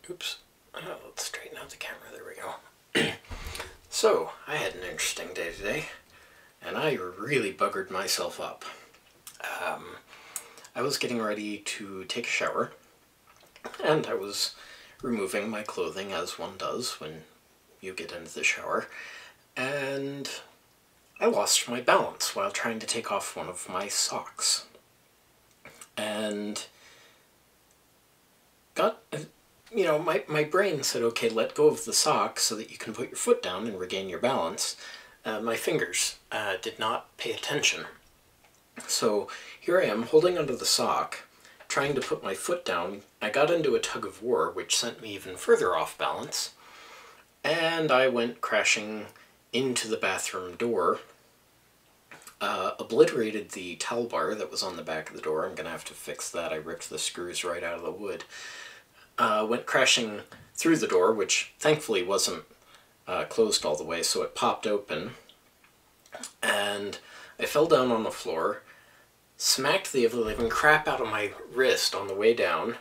Oops. Let's straighten out the camera. There we go. So, I had an interesting day today, and I really buggered myself up. I was getting ready to take a shower, and I was removing my clothing as one does when you get into the shower, and I lost my balance while trying to take off one of my socks. And my brain said, okay, let go of the sock so that you can put your foot down and regain your balance. My fingers did not pay attention. So here I am holding onto the sock, trying to put my foot down. I got into a tug of war, which sent me even further off balance, and I went crashing into the bathroom door, obliterated the towel bar that was on the back of the door. I'm going to have to fix that. I ripped the screws right out of the wood. Went crashing through the door, which thankfully wasn't closed all the way, so it popped open, and I fell down on the floor, smacked the living crap out of my wrist on the way down,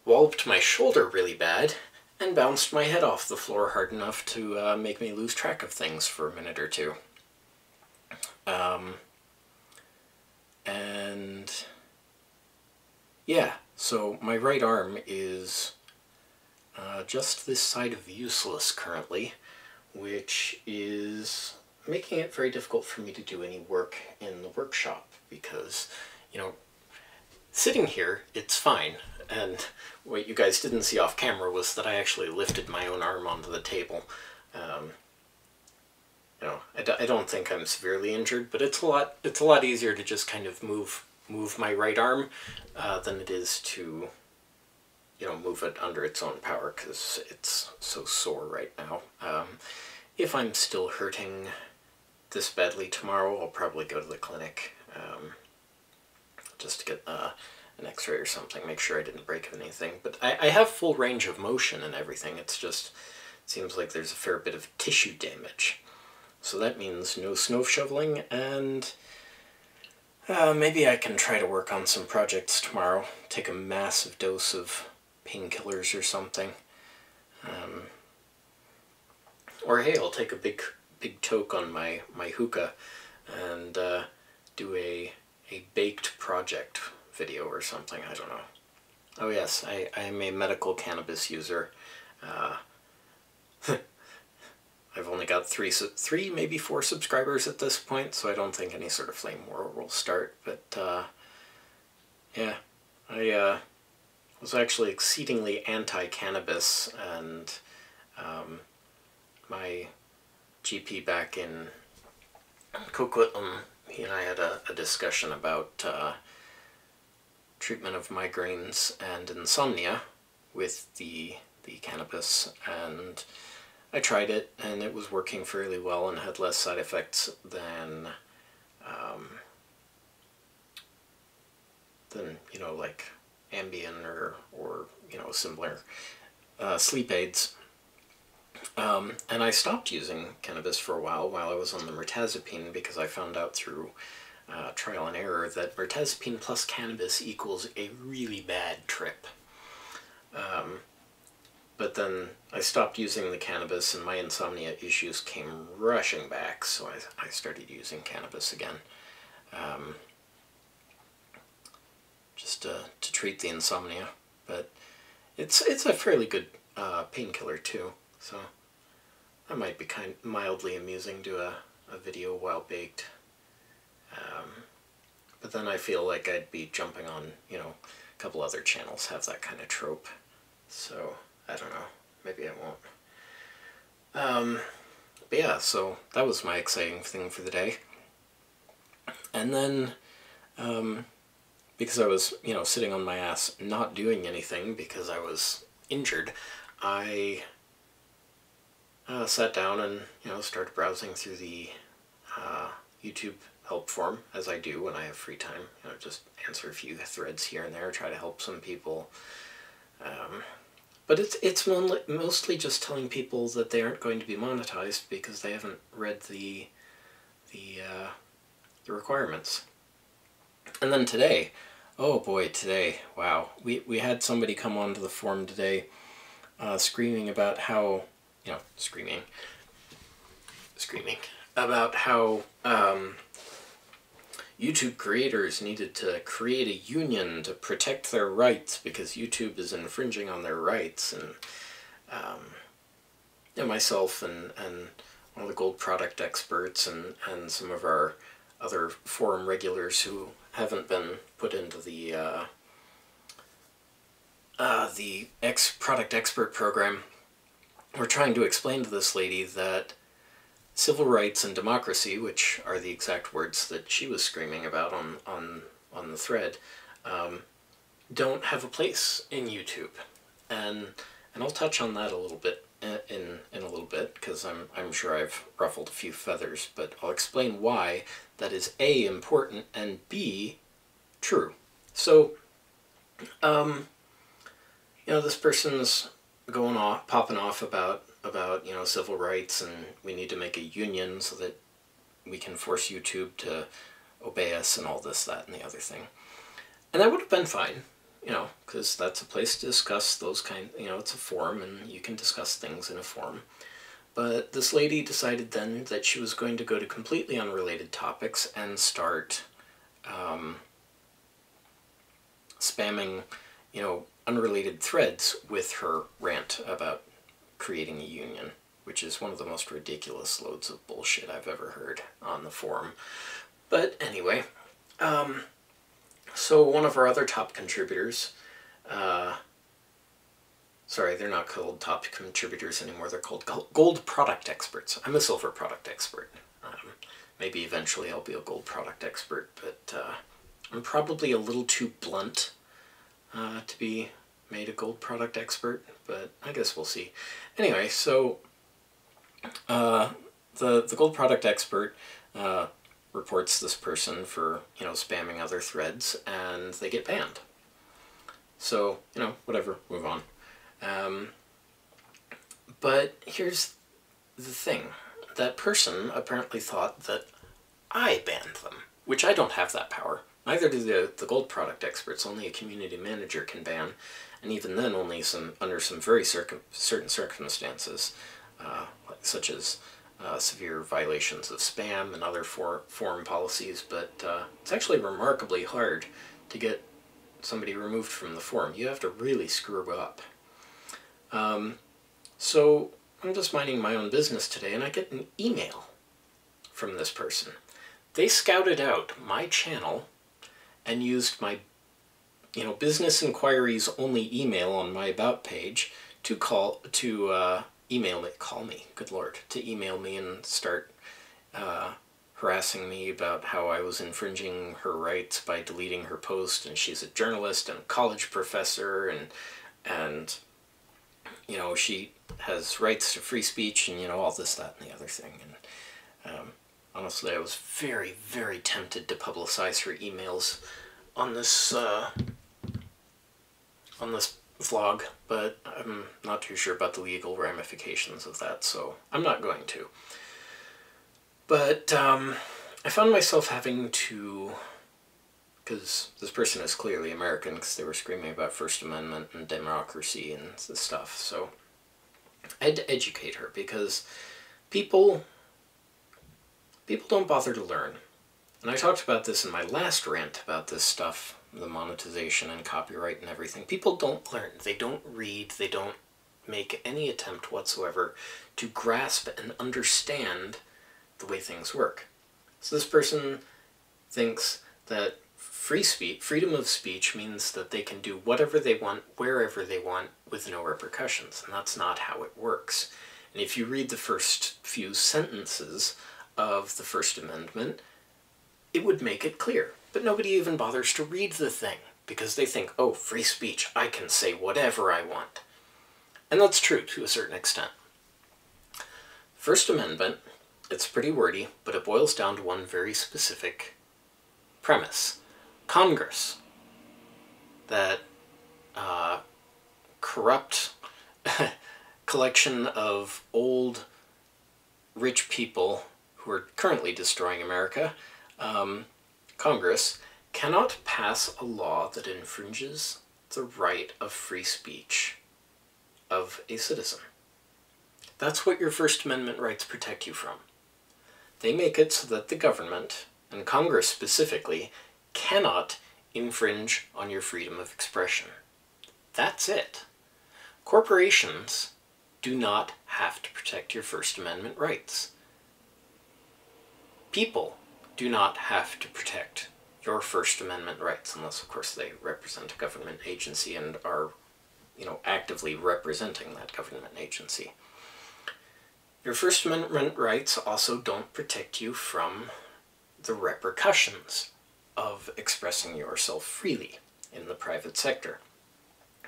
walloped my shoulder really bad, and bounced my head off the floor hard enough to make me lose track of things for a minute or two. And yeah, so my right arm is just this side of useless currently, which is making it very difficult for me to do any work in the workshop because, sitting here, it's fine. And what you guys didn't see off camera was that I actually lifted my own arm onto the table. I don't think I'm severely injured, but it's a lot easier to just kind of move my right arm than it is to, move it under its own power, because it's so sore right now. If I'm still hurting this badly tomorrow, I'll probably go to the clinic just to get an x-ray or something, make sure I didn't break anything. But I have full range of motion and everything. It's just, it seems like there's a fair bit of tissue damage. So that means no snow shoveling, and maybe I can try to work on some projects tomorrow. Take a massive dose of painkillers or something. Or hey, I'll take a big toke on my hookah and do a baked project video or something. I don't know. Oh yes, I am a medical cannabis user. I've only got three, maybe 4 subscribers at this point, so I don't think any sort of flame war will start. But yeah, I was actually exceedingly anti-cannabis, and my GP back in Coquitlam, he and I had a discussion about treatment of migraines and insomnia with the cannabis, and I tried it, and it was working fairly well and had less side effects than like Ambien or similar sleep aids. And I stopped using cannabis for a while I was on the mirtazapine, because I found out through trial and error that mirtazapine plus cannabis equals a really bad trip. But then I stopped using the cannabis and my insomnia issues came rushing back, so I started using cannabis again. Just to treat the insomnia. But it's a fairly good painkiller too, so that might be mildly amusing, do a video while baked. But then I feel like I'd be jumping on, a couple other channels have that kind of trope, so I don't know, maybe I won't. But yeah, so that was my exciting thing for the day. And then, because I was, sitting on my ass not doing anything because I was injured, I sat down and, started browsing through the YouTube help form, as I do when I have free time. Just answer a few threads here and there, try to help some people. But it's mostly just telling people that they aren't going to be monetized because they haven't read the requirements. And then today, oh boy, today, wow, we had somebody come onto the forum today screaming about how, screaming about how YouTube creators needed to create a union to protect their rights because YouTube is infringing on their rights, and myself and one of the gold product experts and some of our other forum regulars who haven't been put into the product expert program, we're trying to explain to this lady that civil rights and democracy, which are the exact words that she was screaming about on the thread, don't have a place in YouTube, and I'll touch on that a little bit in a little bit, because I'm sure I've ruffled a few feathers, but I'll explain why that is A, important, and B, true. So, this person's popping off about civil rights, and we need to make a union so that we can force YouTube to obey us and all this, that, and the other thing. And that would have been fine, because that's a place to discuss those it's a forum, and you can discuss things in a forum. But this lady decided then that she was going to go to completely unrelated topics and start spamming, unrelated threads with her rant about creating a union, which is one of the most ridiculous loads of bullshit I've ever heard on the forum. But anyway, so one of our other top contributors, sorry, they're not called top contributors anymore, they're called gold product experts. I'm a silver product expert. Maybe eventually I'll be a gold product expert, but I'm probably a little too blunt to be made a gold product expert, but I guess we'll see. Anyway, so the gold product expert reports this person for spamming other threads, and they get banned. So whatever, move on. But here's the thing: that person apparently thought that I banned them, which I don't have that power. Neither do the gold product experts. Only a community manager can ban, and even then only under some very certain circumstances, such as severe violations of spam and other forum policies. But it's actually remarkably hard to get somebody removed from the forum. You have to really screw up. So I'm just minding my own business today, and I get an email from this person. They scouted out my channel and used my business inquiries only email on my about page to email me and start harassing me about how I was infringing her rights by deleting her post, and she's a journalist and a college professor, and she has rights to free speech, and all this, that, and the other thing. And honestly, I was very, very tempted to publicize her emails on this vlog, but I'm not too sure about the legal ramifications of that, so I'm not going to. But I found myself having to, because this person is clearly American, because they were screaming about First Amendment and democracy and this stuff, so I had to educate her, because people don't bother to learn. And I talked about this in my last rant about this stuff, the monetization and copyright and everything. People don't learn. They don't read. They don't make any attempt whatsoever to grasp and understand the way things work. So this person thinks that freedom of speech means that they can do whatever they want, wherever they want, with no repercussions. And that's not how it works. And if you read the first few sentences of the First Amendment, it would make it clear. But nobody even bothers to read the thing, because they think, oh, free speech, I can say whatever I want. And that's true to a certain extent. First Amendment, it's pretty wordy, but it boils down to one very specific premise. Congress, that corrupt collection of old rich people who are currently destroying America, Congress cannot pass a law that infringes the right of free speech of of a citizen. That's what your First Amendment rights protect you from. They make it so that the government, and Congress specifically, cannot infringe on your freedom of expression. That's it. Corporations do not have to protect your First Amendment rights. People do not have to protect your First Amendment rights, unless, of course, they represent a government agency and are, actively representing that government agency. Your First Amendment rights also don't protect you from the repercussions of expressing yourself freely in the private sector.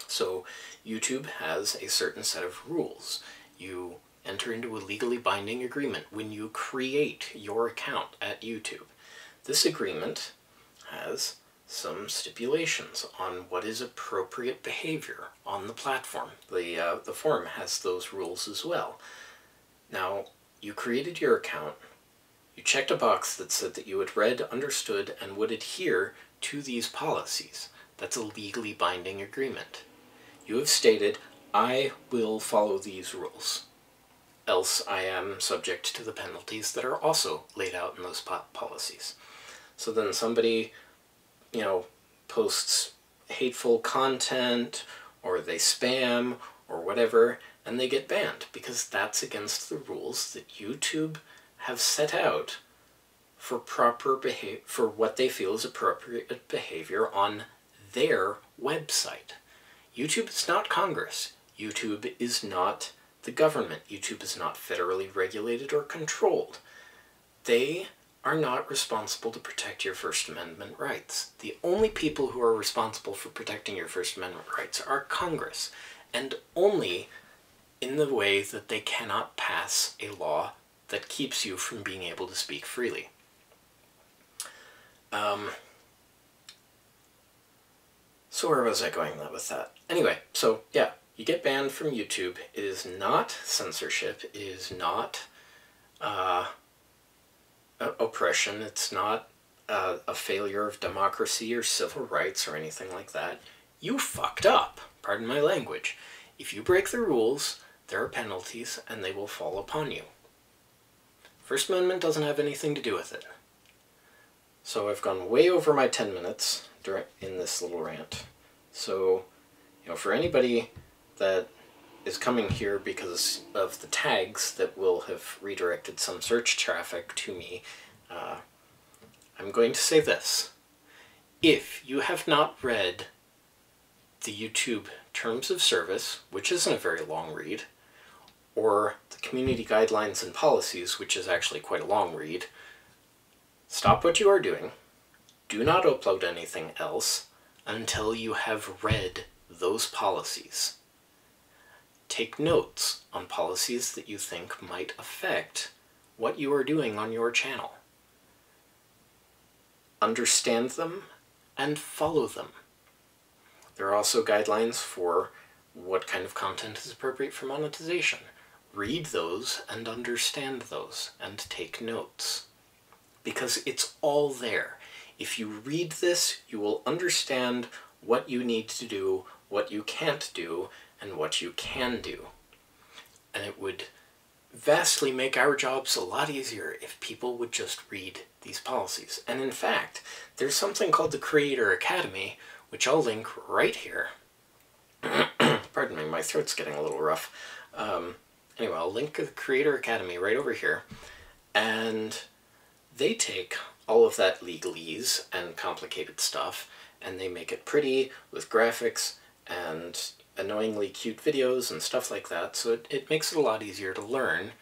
So YouTube has a certain set of rules. You enter into a legally binding agreement when you create your account at YouTube. This agreement has some stipulations on what is appropriate behavior on the platform. The forum has those rules as well. Now, you created your account, you checked a box that said that you had read, understood, and would adhere to these policies. That's a legally binding agreement. You have stated, I will follow these rules, else I am subject to the penalties that are also laid out in those policies. So then somebody, posts hateful content, or they spam, or whatever, and they get banned, because that's against the rules that YouTube have set out for for what they feel is appropriate behavior on their website. YouTube is not Congress. YouTube is not the government. YouTube is not federally regulated or controlled. They are not responsible to protect your First Amendment rights. The only people who are responsible for protecting your First Amendment rights are Congress, and only in the way that they cannot pass a law that keeps you from being able to speak freely. So where was I going with that? Anyway, so yeah, you get banned from YouTube. It is not censorship. It is not oppression. It's not a failure of democracy or civil rights or anything like that. You fucked up. Pardon my language. If you break the rules, there are penalties, and they will fall upon you. First Amendment doesn't have anything to do with it. So I've gone way over my 10 minutes in this little rant. So, for anybody that is coming here because of the tags that will have redirected some search traffic to me, I'm going to say this. If you have not read the YouTube Terms of Service, which isn't a very long read, or the Community Guidelines and Policies, which is actually quite a long read, stop what you are doing. Do not upload anything else until you have read those policies. Take notes on policies that you think might affect what you are doing on your channel. Understand them and follow them. There are also guidelines for what kind of content is appropriate for monetization. Read those and understand those and take notes, because it's all there. If you read this, you will understand what you need to do, what you can't do, and what you can do. And it would vastly make our jobs a lot easier if people would just read these policies. And in fact, there's something called the Creator Academy, which I'll link right here. Pardon me, my throat's getting a little rough. Anyway, I'll link the Creator Academy right over here. And they take all of that legalese and complicated stuff, and they make it pretty with graphics and annoyingly cute videos and stuff like that, so it makes it a lot easier to learn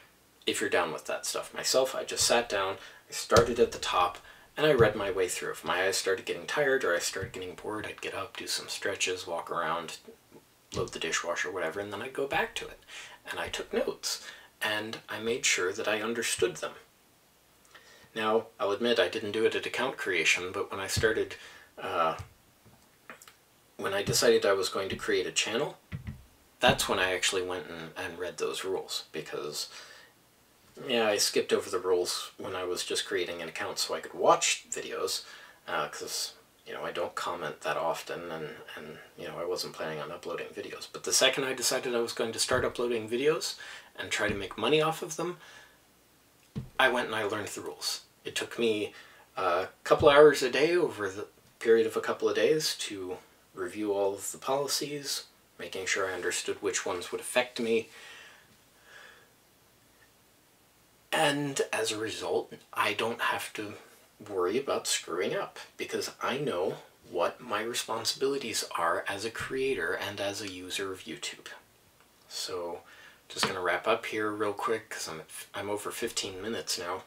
if you're down with that stuff. Myself, I just sat down, I started at the top, and I read my way through. If my eyes started getting tired or I started getting bored, I'd get up, do some stretches, walk around, load the dishwasher, whatever, and then I'd go back to it. And I took notes, and I made sure that I understood them. Now, I'll admit I didn't do it at account creation, but when I started, when I decided I was going to create a channel, that's when I actually went and read those rules, because, yeah, I skipped over the rules when I was just creating an account so I could watch videos, because You know, I don't comment that often, and you know, I wasn't planning on uploading videos. But the second I decided I was going to start uploading videos and try to make money off of them, I went and I learned the rules. It took me a couple hours a day over the period of a couple of days to review all of the policies, making sure I understood which ones would affect me. And as a result, I don't have to worry about screwing up because I know what my responsibilities are as a creator and as a user of YouTube. So just going to wrap up here real quick because I'm over 15 minutes now.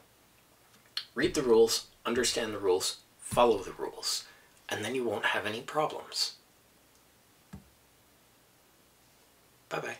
Read the rules, understand the rules, follow the rules, and then you won't have any problems. Bye-bye.